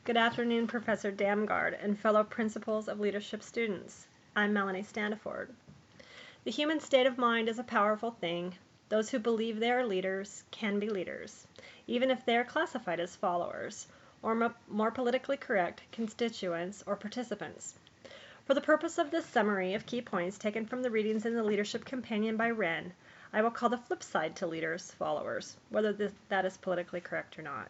Good afternoon, Professor Damgard and fellow principals of leadership students. I'm Melanie Standiford. The human state of mind is a powerful thing. Those who believe they are leaders can be leaders, even if they are classified as followers, or more politically correct, constituents or participants. For the purpose of this summary of key points taken from the readings in the Leadership Companion by Wren, I will call the flip side to leaders followers, whether that is politically correct or not.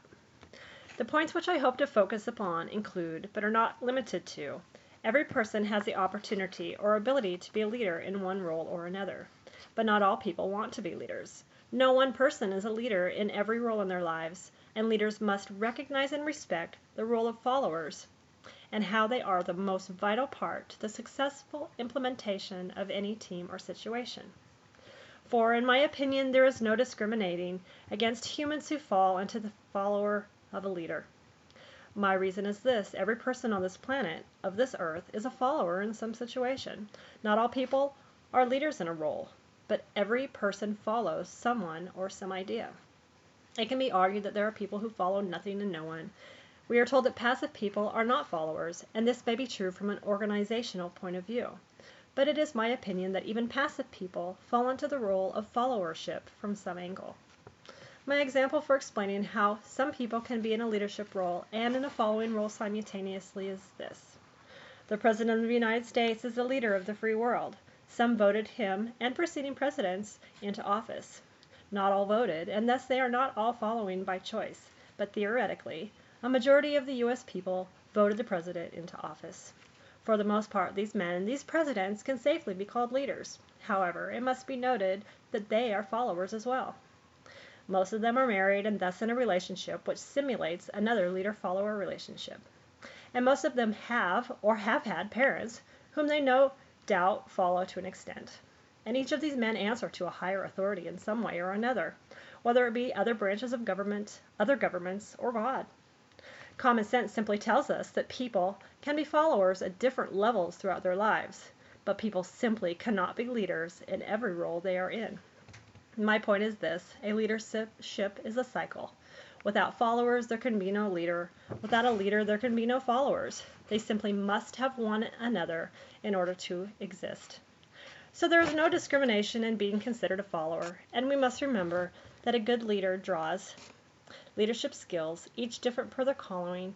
The points which I hope to focus upon include, but are not limited to, every person has the opportunity or ability to be a leader in one role or another, but not all people want to be leaders. No one person is a leader in every role in their lives, and leaders must recognize and respect the role of followers and how they are the most vital part to the successful implementation of any team or situation. For, in my opinion, there is no discriminating against humans who fall into the follower of a leader. My reason is this: every person on this planet, of this earth, is a follower in some situation. Not all people are leaders in a role, but every person follows someone or some idea. It can be argued that there are people who follow nothing and no one. We are told that passive people are not followers, and this may be true from an organizational point of view. But it is my opinion that even passive people fall into the role of followership from some angle. My example for explaining how some people can be in a leadership role and in a following role simultaneously is this. The President of the United States is the leader of the free world. Some voted him and preceding presidents into office. Not all voted, and thus they are not all following by choice, but theoretically, a majority of the U.S. people voted the president into office. For the most part, these men, these presidents, can safely be called leaders. However, it must be noted that they are followers as well. Most of them are married and thus in a relationship which simulates another leader-follower relationship. And most of them have or have had parents whom they no doubt follow to an extent. And each of these men answer to a higher authority in some way or another, whether it be other branches of government, other governments, or God. Common sense simply tells us that people can be followers at different levels throughout their lives, but people simply cannot be leaders in every role they are in. My point is this: a leadership is a cycle. Without followers, there can be no leader. Without a leader, there can be no followers. They simply must have one another in order to exist. So there is no discrimination in being considered a follower, and we must remember that a good leader draws leadership skills, each different per their calling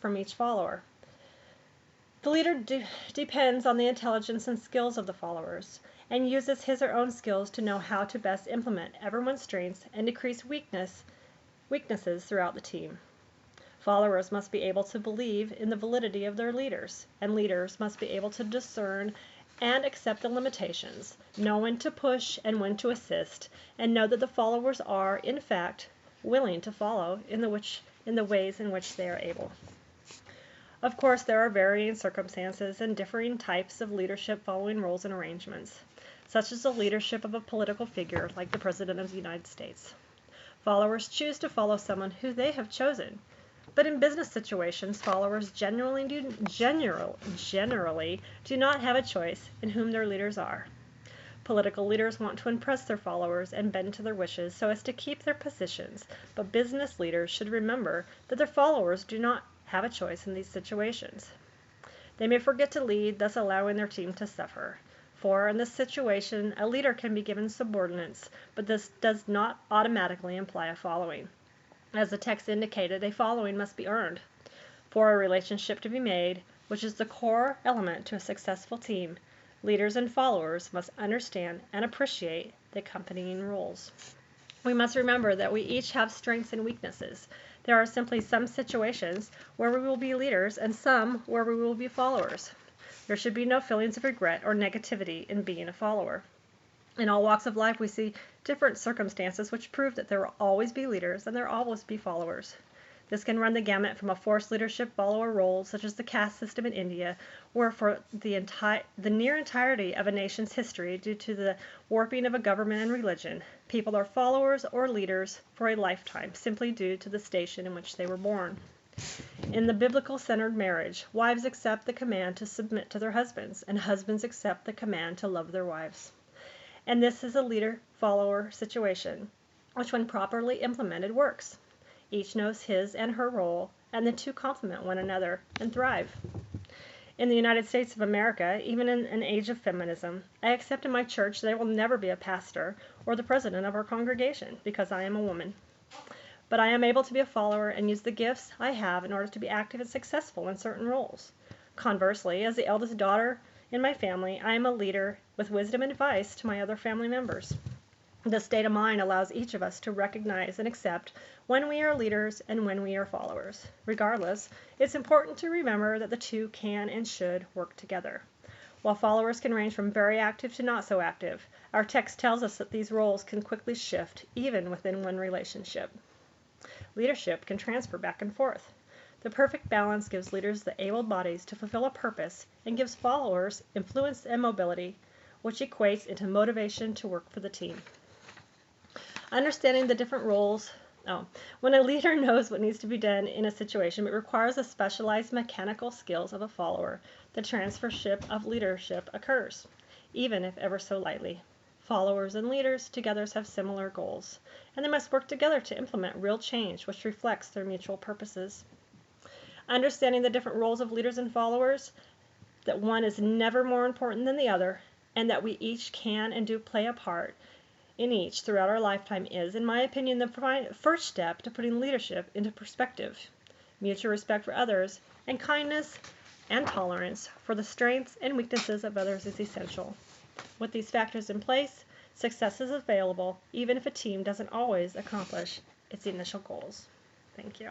from each follower. The leader depends on the intelligence and skills of the followers, and uses his or her own skills to know how to best implement everyone's strengths and decrease weaknesses throughout the team. Followers must be able to believe in the validity of their leaders, and leaders must be able to discern and accept the limitations, know when to push and when to assist, and know that the followers are, in fact, willing to follow in the ways in which they are able. Of course, there are varying circumstances and differing types of leadership following roles and arrangements, such as the leadership of a political figure like the President of the United States. Followers choose to follow someone who they have chosen, but in business situations, followers generally do not have a choice in whom their leaders are. Political leaders want to impress their followers and bend to their wishes so as to keep their positions, but business leaders should remember that their followers do not have a choice in these situations. They may forget to lead, thus allowing their team to suffer. For in this situation, a leader can be given subordinates, but this does not automatically imply a following. As the text indicated, a following must be earned. For a relationship to be made, which is the core element to a successful team, leaders and followers must understand and appreciate the accompanying roles. We must remember that we each have strengths and weaknesses. There are simply some situations where we will be leaders and some where we will be followers. There should be no feelings of regret or negativity in being a follower. In all walks of life, we see different circumstances which prove that there will always be leaders and there will always be followers. This can run the gamut from a forced leadership follower role, such as the caste system in India, where for the near entirety of a nation's history, due to the warping of a government and religion, people are followers or leaders for a lifetime, simply due to the station in which they were born. In the biblical-centered marriage, wives accept the command to submit to their husbands, and husbands accept the command to love their wives. And this is a leader-follower situation, which when properly implemented works. Each knows his and her role, and the two complement one another and thrive. In the United States of America, even in an age of feminism, I accept in my church there will never be a pastor or the president of our congregation because I am a woman. But I am able to be a follower and use the gifts I have in order to be active and successful in certain roles. Conversely, as the eldest daughter in my family, I am a leader with wisdom and advice to my other family members. This state of mind allows each of us to recognize and accept when we are leaders and when we are followers. Regardless, it's important to remember that the two can and should work together. While followers can range from very active to not so active, our text tells us that these roles can quickly shift, even within one relationship. Leadership can transfer back and forth. The perfect balance gives leaders the able bodies to fulfill a purpose and gives followers influence and mobility, which equates into motivation to work for the team. Understanding the different roles. When a leader knows what needs to be done in a situation, it requires the specialized mechanical skills of a follower. The transfership of leadership occurs, even if ever so lightly. Followers and leaders together have similar goals, and they must work together to implement real change which reflects their mutual purposes. Understanding the different roles of leaders and followers, that one is never more important than the other, and that we each can and do play a part in each throughout our lifetime is, in my opinion, the first step to putting leadership into perspective. Mutual respect for others and kindness and tolerance for the strengths and weaknesses of others is essential. With these factors in place, success is available even if a team doesn't always accomplish its initial goals. Thank you.